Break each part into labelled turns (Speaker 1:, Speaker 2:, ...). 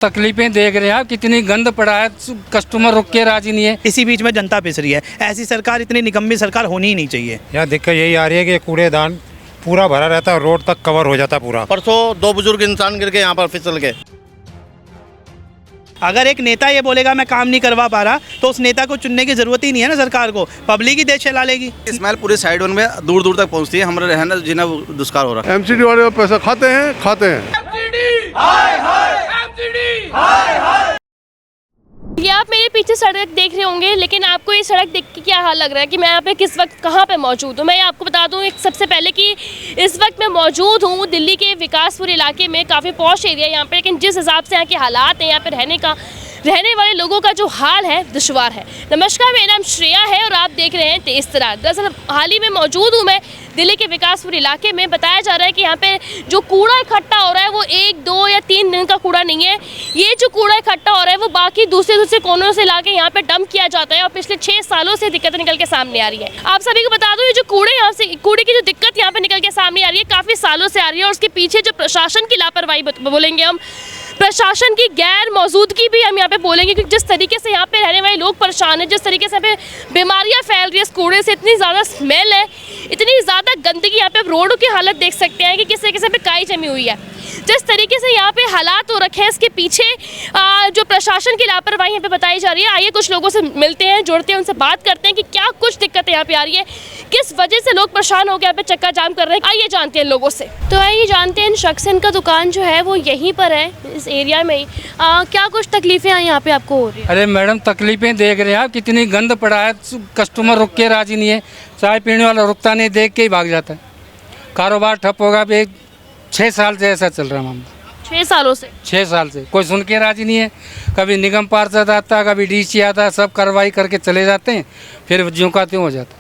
Speaker 1: तकलीफें देख रहे हैं आप, कितनी गंद पड़ा है, कस्टमर रुक के राजी नहीं है।
Speaker 2: इसी बीच में जनता पिस रही है। ऐसी सरकार, इतनी निकम्मी सरकार होनी ही नहीं चाहिए।
Speaker 3: यहाँ दिक्कत यही आ रही है कि कूड़ेदान पूरा भरा रहता है, रोड तक कवर हो जाता पूरा।
Speaker 4: परसों 2 बुजुर्ग इंसान गिर के यहाँ पर फिसल गए।
Speaker 2: अगर एक नेता ये बोलेगा मैं काम नहीं करवा पा रहा, तो उस नेता को चुनने की जरूरत ही नहीं है ना सरकार को, पब्लिक ही देश चला लेगी।
Speaker 4: स्मेल पूरे साइड वन में दूर दूर तक पहुँचती है, हमारे रहना जीना दुष्कार हो रहा है।
Speaker 5: एमसीडी वाले पैसा खाते हैं।
Speaker 6: ये आप मेरे पीछे सड़क देख रहे होंगे, लेकिन आपको ये सड़क देख के क्या हाल लग रहा है कि मैं यहाँ पे किस वक्त कहाँ पे मौजूद हूँ। मैं आपको बता दूँ सबसे पहले कि इस वक्त मैं मौजूद हूँ दिल्ली के विकासपुर इलाके में, काफ़ी पॉश एरिया यहाँ पे, लेकिन जिस हिसाब से यहाँ के हालात हैं, यहाँ पे रहने वाले लोगों का जो हाल है दुश्वार है। नमस्कार, मेरा नाम श्रेया है और आप देख रहे हैं तेज तरार। दरअसल हाल ही में मौजूद हूँ मैं दिल्ली के विकासपुर इलाके में। बताया जा रहा है कि यहाँ पे जो कूड़ा इकट्ठा हो रहा है वो 1, 2 या 3 दिन का कूड़ा नहीं है। ये जो कूड़ा इकट्ठा हो रहा है वो बाकी दूसरे कोनों से लाके यहाँ पे डंप किया जाता है और पिछले 6 सालों से दिक्कत निकल के सामने आ रही है। आप सभी को बता दूं, ये जो कूड़े की जो दिक्कत यहाँ पे निकल के सामने आ रही है, काफ़ी सालों से आ रही है और उसके पीछे जो प्रशासन की लापरवाही बोलेंगे हम, प्रशासन की गैर मौजूदगी भी हम यहाँ पे बोलेंगे, क्योंकि जिस तरीके से यहाँ पे रहने वाले लोग परेशान हैं, जिस तरीके से यहाँ पे बीमारियाँ फैल रही है इस कूड़े से, इतनी ज़्यादा स्मेल है, इतनी ज़्यादा गंदगी, यहाँ पे रोडों की हालत देख सकते हैं कि किस तरीके से पे काई जमी हुई है। जिस तरीके से यहाँ पे हालात हो रखे हैं, इसके पीछे जो प्रशासन की लापरवाही यहाँ पे बताई जा रही है। आइए कुछ लोगों से मिलते हैं, जुड़ते हैं, उनसे बात करते हैं कि क्या कुछ दिक्कतें यहाँ पे आ रही है, किस वजह से लोग परेशान होकर यहाँ पे चक्का जाम कर रहे हैं। आइए जानते हैं लोगों से। तो आइए जानते हैं, इन शख्स का दुकान जो है वो यहीं पर है, इस एरिया में ही। क्या कुछ तकलीफें यहाँ पे आपको हो रही है?
Speaker 1: अरे मैडम, तकलीफें देख रहे हैं आप, कितनी गंद पड़ा है, कस्टमर रुक के राजी नहीं है। चाय पीने वाला रुकता नहीं, देख के ही भाग जाता है। कारोबार ठप होगा। अब 6 साल से ऐसा चल रहा है मामला।
Speaker 6: 6 सालों से?
Speaker 1: 6 साल से कोई सुन के राजी नहीं है। कभी निगम पार्षद आता, कभी डीसी आता, सब कार्रवाई करके चले जाते हैं, फिर ज्यों का त्यों हो जाता है।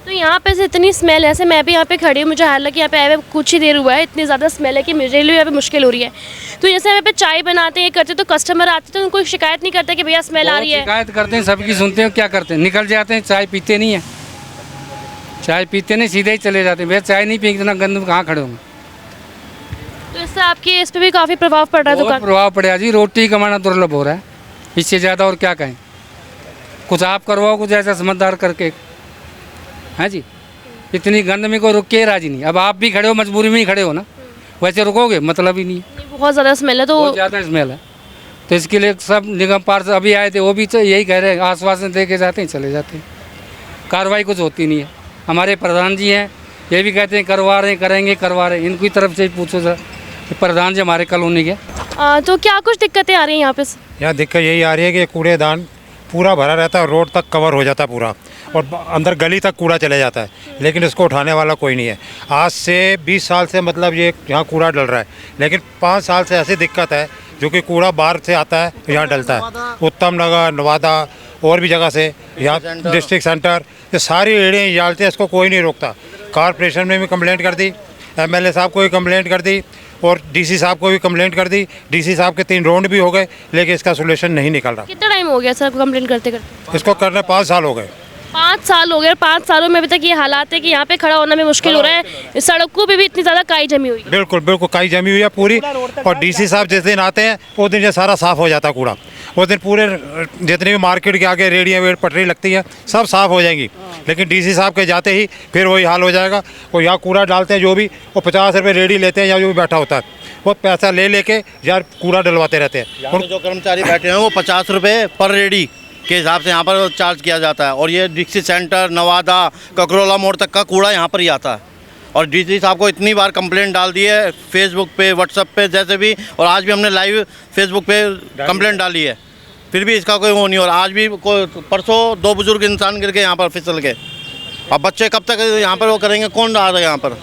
Speaker 6: तो यहाँ पे से इतनी स्मेल है, ऐसे मैं भी यहाँ पे खड़ी हूँ, मुझे हालांकि यहाँ पे आए हुए कुछ ही देर हुआ है, इतनी ज़्यादा स्मेल है कि मेरे लिए यहाँ पे मुश्किल हो रही है। तो जैसे यहाँ पे चाय बनाते हैं करते, तो कस्टमर आते तो कोई शिकायत नहीं करता कि भैया स्मेल आ रही है?
Speaker 1: शिकायत करते हैं, सबकी सुनते हैं, क्या करते हैं, निकल जाते हैं। चाय पीते नहीं है, चाय पीते नहीं, सीधे ही चले जाते हैं। भैया चाय नहीं पी, इतना गंद कहाँ खड़े होंगे।
Speaker 6: तो इससे आपके इस पर भी काफ़ी प्रभाव पड़ रहा है दुकान?
Speaker 1: प्रभाव पड़ेगा जी, रोटी कमाना दुर्लभ हो रहा है, इससे ज़्यादा और क्या कहें। कुछ आप करवाओ, कुछ ऐसा समझदार करके। हाँ जी, इतनी गंद में कोई रुक के राजी नहीं। अब आप भी खड़े हो, मजबूरी में ही खड़े हो ना, वैसे रुकोगे मतलब ही नहीं है।
Speaker 6: बहुत ज़्यादा स्मेल है। तो
Speaker 1: बहुत ज़्यादा स्मेल है, तो इसके लिए सब निगम पार्षद अभी आए थे, वो भी यही कह रहे हैं, आश्वासन दे के जाते हैं, चले जाते हैं, कार्रवाई कुछ होती नहीं है। हमारे प्रधान जी हैं, ये भी कहते हैं करवा रहे हैं, करेंगे, करवा रहे हैं। इनकी तरफ से पूछो सर, प्रधान जी हमारे कॉलोनी के।
Speaker 6: तो क्या कुछ दिक्कतें आ रही हैं यहाँ पे?
Speaker 3: यहाँ दिक्कत यही आ रही है कि कूड़ेदान पूरा भरा रहता है, रोड तक कवर हो जाता है पूरा, और अंदर गली तक कूड़ा चले जाता है, लेकिन इसको उठाने वाला कोई नहीं है। आज से 20 साल से मतलब ये यहाँ कूड़ा डल रहा है, लेकिन 5 साल से ऐसी दिक्कत है जो कि कूड़ा बाहर से आता है यहाँ डलता है। उत्तम नगर, नवादा और भी जगह से, यहाँ डिस्ट्रिक्ट सेंटर, ये सारी एरिया डालते हैं, इसको कोई नहीं रोकता। कॉर्पोरेशन में भी कंप्लेंट कर दी, MLA साहब को भी कंप्लेंट कर दी और DC साहब को भी कंप्लेंट कर दी। DC साहब के 3 राउंड भी हो गए, लेकिन इसका सोल्यूशन नहीं निकल रहा।
Speaker 6: कितना टाइम हो गया सर कंप्लेंट करते करते?
Speaker 3: इसको करने 5 साल हो गए।
Speaker 6: 5 साल हो गए। 5 सालों में अभी तक ये हालात है कि यहाँ पे खड़ा होना में मुश्किल हो रहा है। सड़कों पे भी इतनी ज़्यादा काई जमी हुई है।
Speaker 3: बिल्कुल बिल्कुल काई जमी हुई है पूरी। और DC साहब जिस दिन आते हैं उस दिन ये सारा साफ़ हो जाता कूड़ा। उस दिन पूरे जितनी भी मार्केट के आगे रेडियाँ वेड़ पटरी लगती है सब साफ़ हो जाएंगी, लेकिन DC साहब के जाते ही फिर वही हाल हो जाएगा। और यहाँ कूड़ा डालते हैं जो भी, वो 50 रुपये रेडी लेते हैं, या जो भी बैठा होता है वो पैसा ले लेके यार कूड़ा डलवाते रहते हैं।
Speaker 4: और जो कर्मचारी बैठे हैं वो 50 रुपये पर रेडी के हिसाब से यहाँ पर चार्ज किया जाता है। और ये डिस्ट्रिक्ट सेंटर, नवादा, ककरोला मोड़ तक का कूड़ा यहाँ पर ही आता है। और DC साहब को इतनी बार कंप्लेंट डाल दी है, फेसबुक पे, व्हाट्सएप पे, जैसे भी, और आज भी हमने लाइव फेसबुक पे कंप्लेंट डाली है, फिर भी इसका कोई वो नहीं। और आज भी परसों 2 बुजुर्ग इंसान गिर के यहाँ पर फिसल गए। अब बच्चे कब तक यहाँ पर वो करेंगे, कौन आ रहा है यहाँ पर?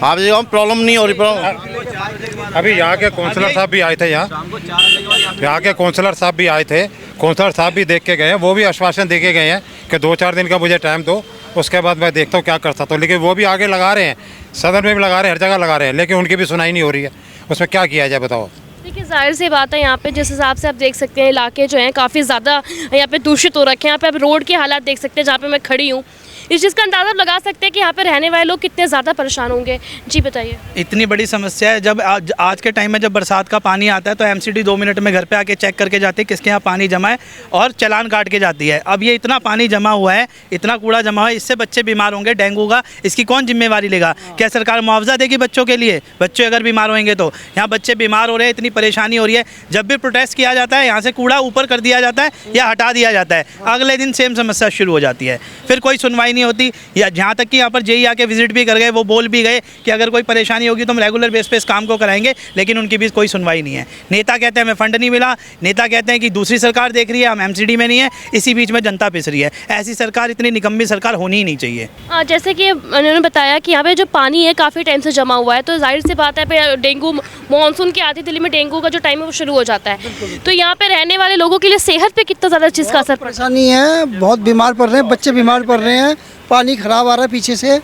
Speaker 4: आप देखो, प्रॉब्लम नहीं हो रही।
Speaker 3: अभी यहाँ के काउंसलर साहब भी आए थे, यहाँ के काउंसलर साहब भी आए थे, काउंसलर साहब भी देख के गए हैं। वो भी आश्वासन दे के गए हैं कि 2-4 दिन का मुझे टाइम दो, उसके बाद मैं देखता हूँ क्या कर सकता हूँ। लेकिन वो भी आगे लगा रहे हैं, सदन में भी लगा रहे हैं, हर जगह लगा रहे हैं, लेकिन उनकी भी सुनाई नहीं हो रही है। उसमें क्या किया जाए बताओ।
Speaker 6: देखिए, जाहिर सी बात है, यहाँ पे जिस हिसाब से आप देख सकते हैं इलाके जो हैं काफ़ी ज़्यादा यहाँ पे दूषित हो रखे हैं। यहाँ पे आप रोड के हालात देख सकते हैं जहाँ पे मैं खड़ी हूँ, इस चीज़ का अंदाज़ा लगा सकते हैं कि यहाँ पे रहने वाले लोग कितने ज़्यादा परेशान होंगे। जी बताइए।
Speaker 2: इतनी बड़ी समस्या है। जब आज के टाइम में जब बरसात का पानी आता है तो एमसीडी 2 मिनट में घर पे आके चेक करके जाती है किसके यहाँ पानी जमा है और चालान काट के जाती है। अब ये इतना पानी जमा हुआ है, इतना कूड़ा जमा हुआ है, इससे बच्चे बीमार होंगे डेंगू का, इसकी कौन जिम्मेवारी लेगा? क्या सरकार मुआवजा देगी बच्चों के लिए? बच्चे अगर बीमार होंगे तो यहाँ बच्चे बीमार हो रहे हैं, इतनी परेशानी हो रही है। जब भी प्रोटेस्ट किया जाता है यहाँ से कूड़ा ऊपर कर दिया जाता है या हटा दिया जाता है, अगले दिन सेम समस्या शुरू हो जाती है, फिर कोई सुनवाई नहीं होती। या जहाँ तक कि यहाँ पर जेई आके विजिट भी कर गए, वो बोल भी गए कि अगर कोई परेशानी होगी तो हम रेगुलर बेस पे इस काम को कराएंगे, लेकिन उनकी भी कोई सुनवाई नहीं है। नेता कहते हैं हमें फंड नहीं मिला, नेता कहते हैं कि दूसरी सरकार देख रही है, हम एमसीडी में नहीं है, इसी बीच में जनता पिस रही है। ऐसी सरकार, इतनी निकम्मी सरकार होनी ही नहीं चाहिए।
Speaker 6: जैसे कि उन्होंने बताया कि यहाँ पे जो पानी है काफ़ी टाइम से जमा हुआ है, तो जाहिर सी बात है पे डेंगू मानसून की आती दिल्ली में डेंगू का जो टाइम है वो शुरू हो जाता है। तो यहाँ पे रहने वाले लोगों के लिए सेहत पे कितना ज़्यादा चीज़ का असर पड़ता है?
Speaker 7: परेशानी है, बहुत बीमार पड़ रहे हैं, बच्चे बीमार पड़ रहे हैं, पानी ख़राब आ रहा है पीछे से।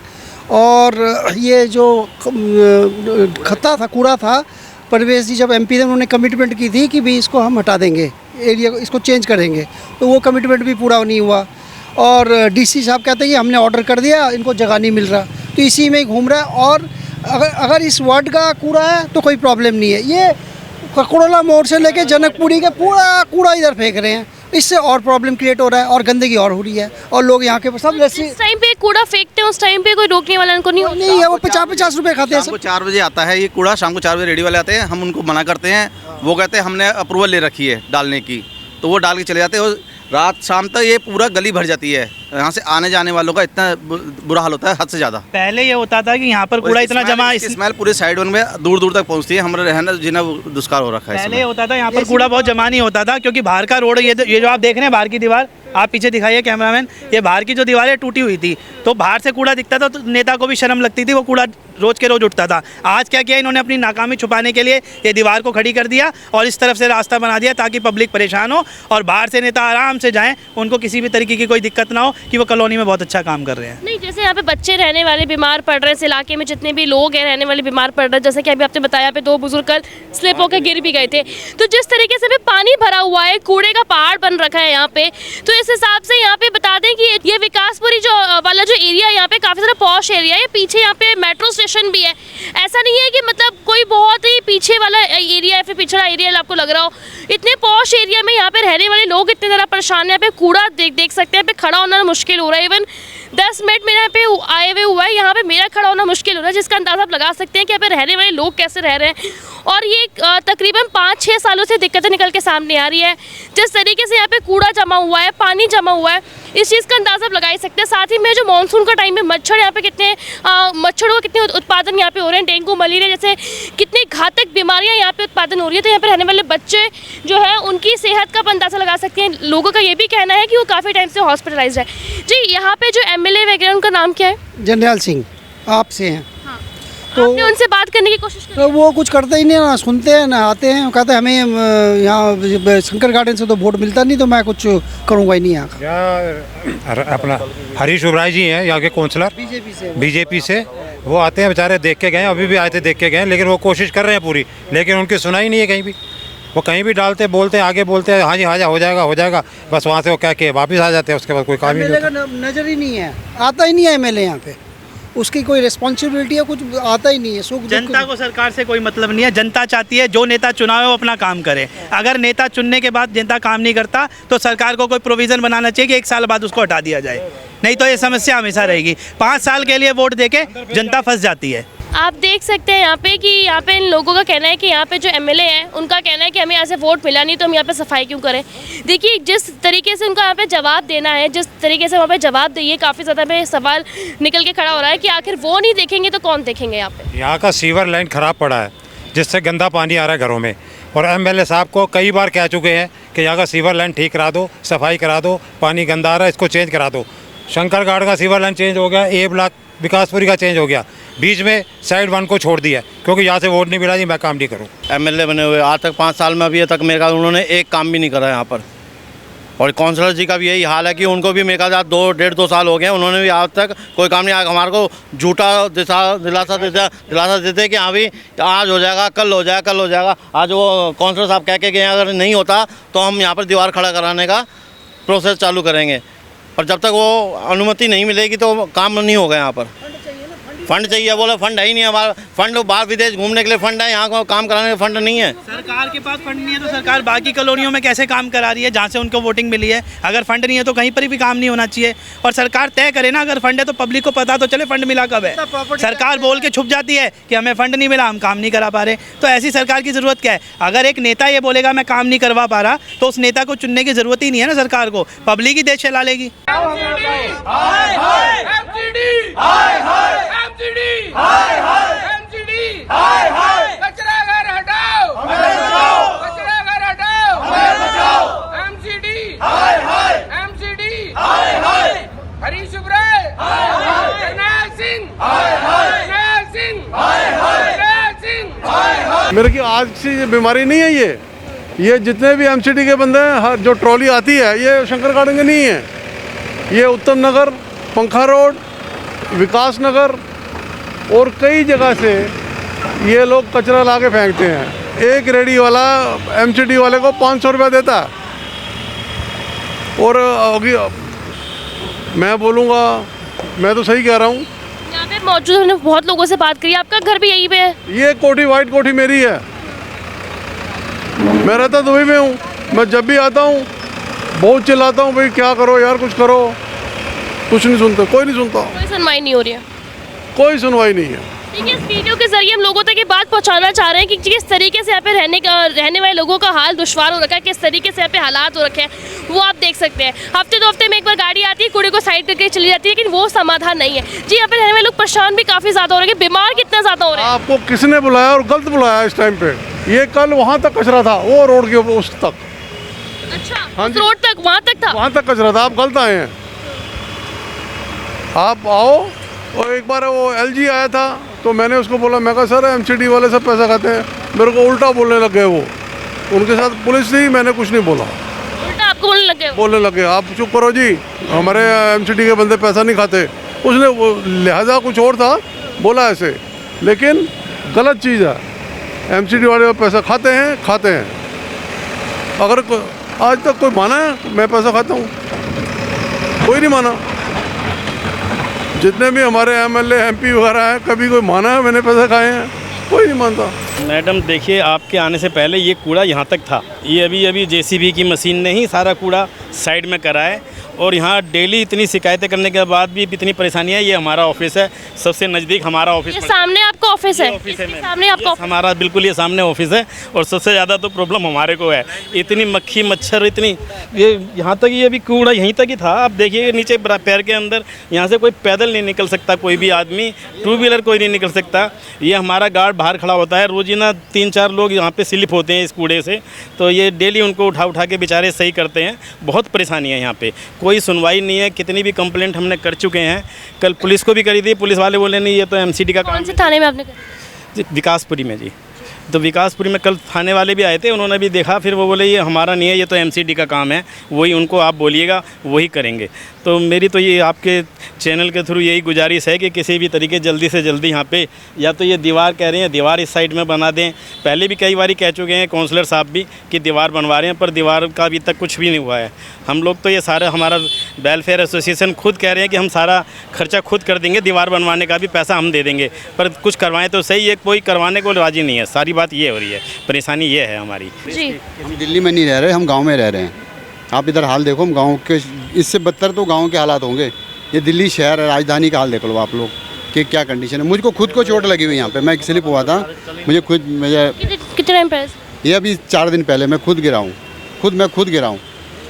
Speaker 7: और ये जो खत्ता था, कूड़ा था, परवेश जी जब एमपी थे उन्होंने कमिटमेंट की थी कि भाई इसको हम हटा देंगे, एरिया इसको चेंज करेंगे, तो वो कमिटमेंट भी पूरा नहीं हुआ। और डीसी साहब कहते हैं कि हमने ऑर्डर कर दिया, इनको जगह नहीं मिल रहा, तो इसी में घूम रहा है। और अगर इस वार्ड का कूड़ा है तो कोई प्रॉब्लम नहीं है, ये ककोड़ला मोड़ से लेके जनकपुरी का पूरा कूड़ा इधर फेंक रहे हैं, इससे और प्रॉब्लम क्रिएट हो रहा है और गंदगी और हो रही है। और लोग यहाँ के सब
Speaker 6: जिस टाइम पे कूड़ा फेंकते हैं उस टाइम पे कोई रोकने वाला उनको नहीं
Speaker 7: है, वो 50-50 रुपए खाते हैं।
Speaker 8: शाम को 4 बजे आता है ये कूड़ा, शाम को 4 बजे रेडी वाले आते हैं, हम उनको मना करते हैं, वो कहते हैं हमने अप्रूवल ले रखी है डालने की, तो वो डाल के चले जाते हैं। और रात शाम तक ये पूरा गली भर जाती है, यहाँ से आने जाने वालों का इतना बुरा हाल होता है, हद से ज़्यादा।
Speaker 2: पहले ये होता था कि यहाँ पर कूड़ा इतना जमा,
Speaker 8: स्मेल पूरे साइड वन में दूर दूर तक पहुँचती है, हमारे रहना जीना दुष्कार हो रखा है।
Speaker 2: पहले ये होता था यहाँ पर कूड़ा बहुत जमा नहीं होता था, क्योंकि बाहर का रोड, ये जो आप देख रहे हैं बाहर की दीवार, आप पीछे दिखाइए कैमरामैन, ये बाहर की जो दीवार है टूटी हुई थी, तो बाहर से कूड़ा दिखता था तो नेता को भी शर्म लगती थी, वो कूड़ा रोज के रोज उठता था। आज क्या किया इन्होंने, अपनी नाकामी छुपाने के लिए ये दीवार को खड़ी कर दिया और इस तरफ से रास्ता बना दिया ताकि पब्लिक परेशान हो और बाहर से नेता आराम से जाएं, उनको किसी भी तरीके की कोई दिक्कत ना हो कि वो कॉलोनी में बहुत अच्छा काम कर रहे हैं।
Speaker 6: नहीं, जैसे यहाँ पे बच्चे रहने वाले बीमार पड़ रहे हैं, इस इलाके में जितने भी लोग हैं रहने वाले बीमार पड़ रहे हैं, जैसे कि अभी आपने बताया पे 2 बुजुर्ग कल स्लिप होकर गिर भी गए थे। तो जिस तरीके से भी पानी भरा हुआ है, कूड़े का पहाड़ बन रखा है यहाँ पे, तो इस हिसाब से यहाँ पे बता दें कि ये विकासपुरी जो वाला जो एरिया है यहाँ पे काफ़ी ज़्यादा पॉश एरिया है, पीछे यहाँ पे मेट्रो स्टेशन भी है। ऐसा नहीं है कि मतलब कोई बहुत ही पीछे वाला एरिया है, फिर पिछड़ा एरिया आपको लग रहा हो। इतने पॉश एरिया में यहाँ पे रहने वाले लोग इतने ज़्यादा परेशान हैं। यहाँ पे कूड़ा देख सकते हैं, यहाँ पे खड़ा होना मुश्किल हो रहा है। इवन 10 मिनट मेरे यहाँ पे आए हुए हुआ है, यहाँ पे मेरा खड़ा होना मुश्किल हो रहा है, जिसका अंदाज़ा आप लगा सकते हैं कि यहाँ पे रहने वाले लोग कैसे रह रहे हैं। और ये तकरीबन 5-6 सालों से दिक्कतें निकल के सामने आ रही है। जिस तरीके से यहाँ पे कूड़ा जमा हुआ है, पानी जमा हुआ है, इस चीज़ का अंदाज़ा आप लगा ही सकते हैं। साथ ही में जो मानसून का टाइम है, मच्छर यहाँ पे कितने मच्छरों का कितने उत्पादन यहाँ पे हो रहे हैं, डेंगू मलेरिया जैसे कितनी घातक बीमारियाँ यहाँ पे उत्पादन हो रही है। तो यहाँ पे रहने वाले बच्चे जो है उनकी सेहत का आप अंदाज़ा लगा सकते हैं। लोगों का ये भी कहना है कि वो काफ़ी टाइम से हॉस्पिटलाइज्ड है। जी, यहाँ पे जो MLA वगैरह उनका नाम क्या है?
Speaker 7: जनरल सिंह आपसे हैं।
Speaker 6: तो आपने उनसे बात करने की कोशिश की?
Speaker 7: तो वो कुछ करते ही नहीं, ना सुनते हैं ना आते हैं, कहते हैं हमें यहाँ शंकर गार्डन से तो वोट मिलता नहीं, तो मैं कुछ करूँगा ही नहीं यहाँ का।
Speaker 3: अपना हरीश उबराय जी हैं यहाँ के काउंसलर, बीजेपी से, वो आते हैं बेचारे, देख के गए, अभी भी आए थे देख के गए, लेकिन वो कोशिश कर रहे हैं पूरी, लेकिन उनकी सुनाई नहीं है कहीं भी। वो कहीं भी डालते बोलते हैं, आगे बोलते हैं हाँ जी हाँ जा हो जाएगा, बस वहाँ से वो कह के वापस आ जाते हैं, उसके बाद कोई काम ही नहीं होता।
Speaker 7: नज़र ही नहीं है, आता ही नहीं है MLA यहाँ पे, उसकी कोई रिस्पॉन्सिबिलिटी है, कुछ आता ही नहीं है।
Speaker 2: जनता को सरकार से कोई मतलब नहीं है। जनता चाहती है जो नेता चुना है वो अपना काम करे। अगर नेता चुनने के बाद जनता काम नहीं करता तो सरकार को कोई प्रोविज़न बनाना चाहिए कि 1 साल बाद उसको हटा दिया जाए, नहीं तो ये समस्या हमेशा रहेगी। 5 साल के लिए वोट देके जनता फंस जाती है।
Speaker 6: आप देख सकते हैं यहाँ पे कि यहाँ पे इन लोगों का कहना है कि यहाँ पे जो MLA हैं उनका कहना है कि हमें यहाँ से वोट मिला नहीं तो हम यहाँ पे सफाई क्यों करें। देखिए, जिस तरीके से उनका यहाँ पे जवाब देना है, जिस तरीके से वहाँ पे जवाब दिए, काफ़ी ज़्यादा पे सवाल निकल के खड़ा हो रहा है कि आखिर वो नहीं देखेंगे तो कौन देखेंगे। यहाँ पे
Speaker 3: यहाँ का सीवर लाइन ख़राब पड़ा है, जिससे गंदा पानी आ रहा है घरों में, और MLA साहब को कई बार कह चुके हैं कि यहाँ का सीवर लाइन ठीक करा दो, सफाई करा दो, पानी गंदा आ रहा है, इसको चेंज करा दो। शंकर घाट का सीवर लाइन चेंज हो गया, A ब्लॉक विकासपुरी का चेंज हो गया, बीच में साइड 1 को छोड़ दिया क्योंकि यहाँ से वोट नहीं मिला जी मैं काम नहीं करूँ।
Speaker 4: MLA बने हुए आज तक 5 साल में अभी तक मेरे ख्याल उन्होंने एक काम भी नहीं करा यहाँ पर। और काउंसलर जी का भी यही हाल है कि उनको भी मेरे ख्याल 2-1.5-2 साल हो गए, उन्होंने भी आज तक कोई काम नहीं। हमारे को झूठा दिलासा देते कि हाँ भाई आज हो जाएगा, कल हो जाएगा। आज वो काउंसलर साहब कह के गए अगर नहीं होता तो हम यहाँ पर दीवार खड़ा कराने का प्रोसेस चालू करेंगे। पर जब तक वो अनुमति नहीं मिलेगी तो काम नहीं होगा यहाँ पर। फंड चाहिए, बोले फंड है ही नहीं हमारा। फंड बाहर विदेश घूमने के लिए फंड है, यहाँ को काम कराने का फंड नहीं है।
Speaker 2: सरकार के पास फंड नहीं है तो सरकार बाकी कॉलोनियों में कैसे काम करा रही है जहाँ से उनको वोटिंग मिली है? अगर फंड नहीं है तो कहीं पर भी काम नहीं होना चाहिए। और सरकार तय करे ना, अगर फंड है तो पब्लिक को पता तो चले फंड मिला कब है। सरकार बोल के छुप जाती है कि हमें फंड नहीं मिला, हम काम नहीं करा पा रहे। तो ऐसी सरकार की ज़रूरत क्या है? अगर एक नेता ये बोलेगा मैं काम नहीं करवा पा रहा तो उस नेता को चुनने की ज़रूरत ही नहीं है ना सरकार को, पब्लिक ही देश चला लेगी।
Speaker 5: मेरे की आज से ये बीमारी नहीं है। ये जितने भी एमसीडी के बंदे हैं, हर जो ट्रॉली आती है ये शंकर गार्डन के नहीं है। ये उत्तम नगर, पंखा रोड, विकास नगर और कई जगह से ये लोग कचरा ला के फेंकते हैं। एक रेडी वाला एमसीडी वाले को 500 रुपया देता है। और मैं बोलूँगा, मैं तो सही कह रहा हूँ।
Speaker 6: यहाँ पे मौजूद हमने बहुत लोगों से बात करी, आपका घर भी यहीं पे है?
Speaker 5: ये कोठी, वाइट कोठी मेरी है। मैं रहता दुबई में हूँ। मैं जब भी आता हूँ बहुत चिल्लाता हूँ, भाई क्या करो यार, कुछ करो। कुछ नहीं सुनते, कोई नहीं सुनता,
Speaker 6: कोई सुनवाई नहीं हो रही है।
Speaker 5: कोई सुनवाई नहीं है।
Speaker 6: देखिए, इस वीडियो के जरिए हम लोगों तक ये बात पहुंचाना चाह रहे हैं कि किस तरीके से यहाँ पे रहने वाले लोगों का हाल दुश्वार हो रखा है, किस तरीके से यहाँ पे हालात हो रखे हैं, वो आप देख सकते हैं। हफ्ते 2 हफ्ते में एक बार गाड़ी आती है, कूड़े को साइड करके चली जाती है, लेकिन वो समाधान नहीं है जी। यहाँ पे रहने वाले लोग परेशान भी काफ़ी ज़्यादा हो रहे हैं, बीमार कितना ज़्यादा हो रहे हैं।
Speaker 5: आपको किसने बुलाया और गलत बुलाया इस टाइम पे? ये कल वहाँ तक कचरा था, वो रोड के उस तक।
Speaker 6: अच्छा,
Speaker 5: हाँ जी।
Speaker 6: रोड तक, वहाँ तक था?
Speaker 5: वहाँ तक कचरा था, आप गलत आए हैं। आप आओ। और एक बार वो एलजी आया था तो मैंने उसको बोला, मैं कहा सर एमसीडी वाले सब पैसा खाते हैं। मेरे को उल्टा बोलने लग गए वो। उनके साथ पुलिस थी, मैंने कुछ नहीं बोला।
Speaker 6: उल्टा आपको बोलने लग गए?
Speaker 5: बोलने लगे आप चुप करो जी, हमारे एमसीडी के बंदे पैसा नहीं खाते। उसने वो लिहाजा कुछ और था, बोला ऐसे, लेकिन गलत चीज़ है। एमसीडी वाले पैसा खाते हैं। अगर आज तक कोई माना है मैं पैसा खाता हूँ? कोई नहीं माना। जितने भी हमारे एमएलए एमपी वगैरह हैं, कभी कोई माना है मैंने पैसे खाए हैं? कोई नहीं मानता।
Speaker 9: मैडम देखिए, आपके आने से पहले ये कूड़ा यहाँ तक था। ये अभी जेसीबी की मशीन ने ही सारा कूड़ा साइड में करा है। और यहाँ डेली इतनी शिकायतें करने के बाद भी इतनी परेशानी है। ये हमारा ऑफिस है, सबसे नज़दीक हमारा ऑफिस।
Speaker 6: ये सामने आपका ऑफिस है?
Speaker 9: ऑफिस है मेरा।
Speaker 6: सामने आपका
Speaker 9: हमारा बिल्कुल ये सामने ऑफिस है। और सबसे ज़्यादा तो प्रॉब्लम हमारे को है, इतनी मक्खी मच्छर, इतनी ये यहाँ तक, ये अभी कूड़ा यहीं तक ही था। आप देखिए नीचे पैर के अंदर, यहाँ से कोई पैदल नहीं निकल सकता, कोई भी आदमी, 2 व्हीलर कोई नहीं निकल सकता। ये हमारा गार्ड बाहर खड़ा होता है, रोजीना 3-4 लोग यहाँ पे स्लिप होते हैं इस कूड़े से। तो ये डेली उनको उठा के बेचारे सही करते हैं। बहुत परेशानी है यहाँ पे, कोई सुनवाई नहीं है। कितनी भी कंप्लेंट हमने कर चुके हैं, कल पुलिस को भी करी थी। पुलिस वाले बोले नहीं, ये तो एमसीडी का काम है।
Speaker 6: कौन से थाने में आपने करी?
Speaker 9: विकासपुरी में जी। तो विकासपुरी में कल थाने वाले भी आए थे, उन्होंने भी देखा, फिर वो बोले ये हमारा नहीं है, ये तो एमसीडी का काम है, वही उनको आप बोलिएगा, वही करेंगे। तो मेरी तो ये आपके चैनल के थ्रू यही गुजारिश है कि किसी भी तरीके जल्दी से जल्दी यहाँ पे, या तो ये दीवार कह रहे हैं दीवार इस साइड में बना दें। पहले भी कई बार कह चुके हैं काउंसलर साहब भी कि दीवार बनवा रहे हैं, पर दीवार का अभी तक कुछ भी नहीं हुआ है। हम लोग तो ये सारा, हमारा वेलफेयर एसोसिएशन खुद कह रहे हैं कि हम सारा खर्चा खुद कर देंगे, दीवार बनवाने का भी पैसा हम दे देंगे, पर कुछ करवाएं तो सही है, कोई करवाने को राज़ी नहीं है। सारी बात ये हो रही है, परेशानी ये है हमारी
Speaker 6: जी।
Speaker 10: हम दिल्ली में नहीं रह रहे, हम गांव में रह रहे हैं। आप इधर हाल देखो, हम गांव के, इससे बदतर तो गांव के हालात होंगे। ये दिल्ली शहर राजधानी का हाल देख लो आप लोग कि क्या कंडीशन है। मुझको खुद को चोट लगी हुई यहाँ पे, मैं एक स्लिप हुआ था, मुझे
Speaker 6: कितने टाइम पहले?
Speaker 10: ये अभी 4 दिन पहले मैं खुद गिरा हूँ, मैं खुद गिरा हूँ।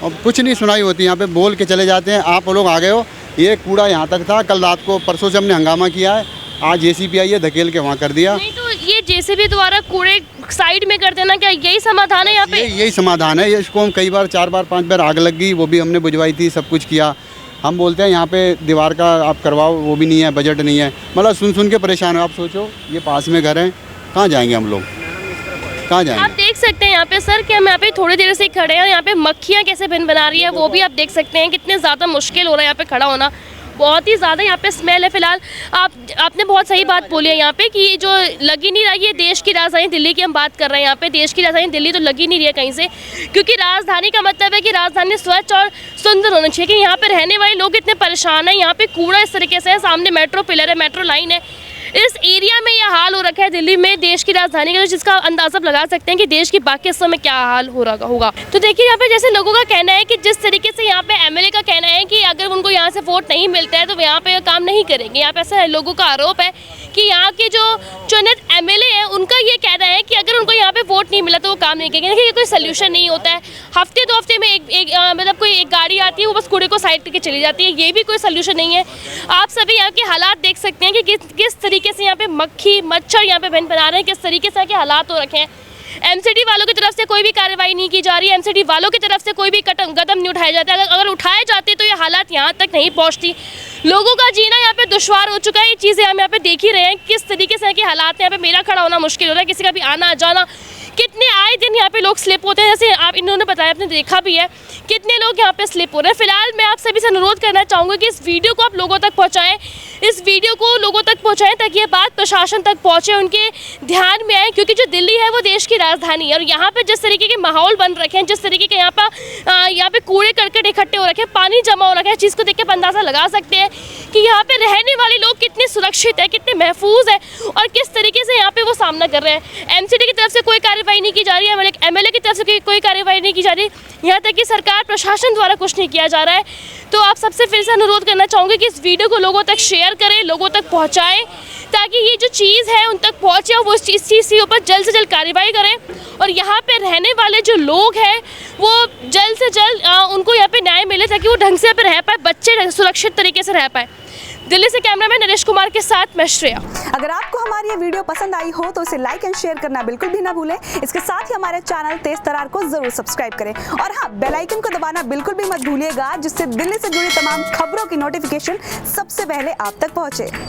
Speaker 10: और कुछ नहीं सुनाई होती यहाँ पे, बोल के चले जाते हैं। आप लोग आ गए हो, ये कूड़ा यहाँ तक था। कल रात को, परसों से हमने हंगामा किया है, आज जेसीबी आई है, धकेल के वहाँ कर दिया।
Speaker 6: नहीं तो ये जेसीबी द्वारा कूड़े साइड में कर देना, क्या यही समाधान है यहाँ पे?
Speaker 10: यही समाधान है। इसको हम कई बार, 4 बार 5 बार आग लग गई, वो भी हमने बुझवाई थी, सब कुछ किया। हम बोलते हैं यहाँ पे दीवार का आप करवाओ, वो भी नहीं है, बजट नहीं है। मतलब सुन के परेशान हो। आप सोचो, ये पास में घर है, कहाँ जाएंगे हम लोग, कहाँ जाएंगे?
Speaker 6: आप देख सकते हैं यहाँ पे सर कि हम यहाँ पे थोड़ी देर से खड़े हैं, यहाँ पे मक्खियाँ कैसे भिन बना रही है वो भी आप देख सकते हैं। कितने ज़्यादा मुश्किल हो रहा है यहाँ पे खड़ा होना, बहुत ही ज़्यादा यहाँ पे स्मेल है। फिलहाल आपने बहुत सही बात बोली है यहाँ पे कि ये जो लग ही नहीं रहा, ये देश की राजधानी दिल्ली की हम बात कर रहे हैं। यहाँ पे देश की राजधानी दिल्ली तो लग ही नहीं रही है कहीं से, क्योंकि राजधानी का मतलब है कि राजधानी स्वच्छ और सुंदर होना चाहिए। कि यहाँ पे रहने वाले लोग इतने परेशान हैं, यहाँ पे कूड़ा इस तरीके से है, सामने मेट्रो पिलर है, मेट्रो लाइन है, इस एरिया में यह हाल हो रखा है दिल्ली में, देश की राजधानी का, जिसका अंदाजा लगा सकते हैं कि देश की बाकी हिस्सों में क्या हाल हो रहा होगा। तो देखिए यहाँ पे जैसे लोगों का कहना है कि जिस तरीके से यहाँ पे एमएलए का कहना है कि अगर उनको यहाँ से वोट नहीं मिलता है तो यहाँ पे काम नहीं करेंगे। यहाँ पे ऐसा लोगों का आरोप है कि यहाँ के जो चुनित एमएलए हैं उनका ये कहना है कि अगर उनको यहाँ पे वोट नहीं मिला तो वो काम नहीं करेंगे। देखिए ये कोई सोल्यूशन नहीं होता है। हफ्ते 2 हफ्ते में मतलब कोई एक गाड़ी आती है, वो बस कूड़े को साइड करके चली जाती है, ये भी कोई सोल्यूशन नहीं है। आप सभी यहाँ के हालात देख सकते हैं कि किस तरीके से यहाँ पे मक्खी मच्छर यहाँ पे बना रहे हैं, किस तरीके से के हालात हो रखे हैं। एमसीडी वालों की तरफ से कोई भी कार्रवाई नहीं की जा रही है, एमसीडी वालों की तरफ से कोई भी कदम नहीं उठाया जाता है। अगर उठाए जाते तो ये हालात यहाँ तक नहीं पहुँचती। लोगों का जीना यहाँ पे दुश्वार हो चुका है। ये चीज़ें हम यहाँ पे देख ही रहे हैं किस तरीके से के हालात हैं। यहाँ पे मेरा खड़ा होना मुश्किल हो रहा है, किसी का भी आना जाना। कितने आए दिन यहाँ पे लोग स्लिप होते हैं, जैसे आप इन्होंने बताया, आपने देखा भी है कितने लोग यहाँ पे स्लिप हो रहे हैं। फिलहाल मैं आप सभी से अनुरोध करना चाहूँगी कि इस वीडियो को आप लोगों तक पहुँचाएं, इस वीडियो को लोगों तक पहुँचाएं ताकि ये बात प्रशासन तक पहुँचे, उनके ध्यान में आए, क्योंकि जो दिल्ली है वो देश की राजधानी है और यहाँ पे जिस तरीके के माहौल बन रखे हैं, जिस तरीके के यहाँ पे कूड़े करकट इकट्ठे हो रखे हैं, पानी जमा हो रखा है, चीज़ को देख के आप अंदाज़ा लगा सकते हैं कि यहाँ पे रहने वाले लोग कितने सुरक्षित है, कितने महफूज है और किस तरीके से यहाँ पे वो सामना कर रहे हैं। एमसीडी की तरफ से कोई कार्रवाई नहीं की जा रही है, एमएलए की तरफ से कोई कार्रवाई नहीं की जा रही, यहाँ तक कि सरकार प्रशासन द्वारा कुछ नहीं किया जा रहा है। तो आप सबसे फिर से अनुरोध करना चाहूँगी कि इस वीडियो को लोगों तक शेयर करें, लोगों तक पहुँचाएं, ताकि ये जो चीज़ है उन तक पहुँचे और वो इस चीज़ के ऊपर जल्द से जल्द कार्रवाई करें और यहाँ पे रहने वाले जो लोग हैं वो जल्द से जल्द उनको यहाँ पे न्याय मिले, ताकि वो ढंग से यहाँ पे रह पाए, बच्चे सुरक्षित तरीके से रह पाए। दिल्ली से कैमरामैन नरेश कुमार के साथ मैं श्रेया।
Speaker 11: अगर आपको हमारी ये वीडियो पसंद आई हो तो इसे लाइक एंड शेयर करना बिल्कुल भी ना भूलें। इसके साथ ही हमारे चैनल तेज तरार को जरूर सब्सक्राइब करें और हाँ, बेल आइकन को दबाना बिल्कुल भी मत भूलिएगा, जिससे दिल्ली से जुड़ी तमाम खबरों की नोटिफिकेशन सबसे पहले आप तक पहुंचे।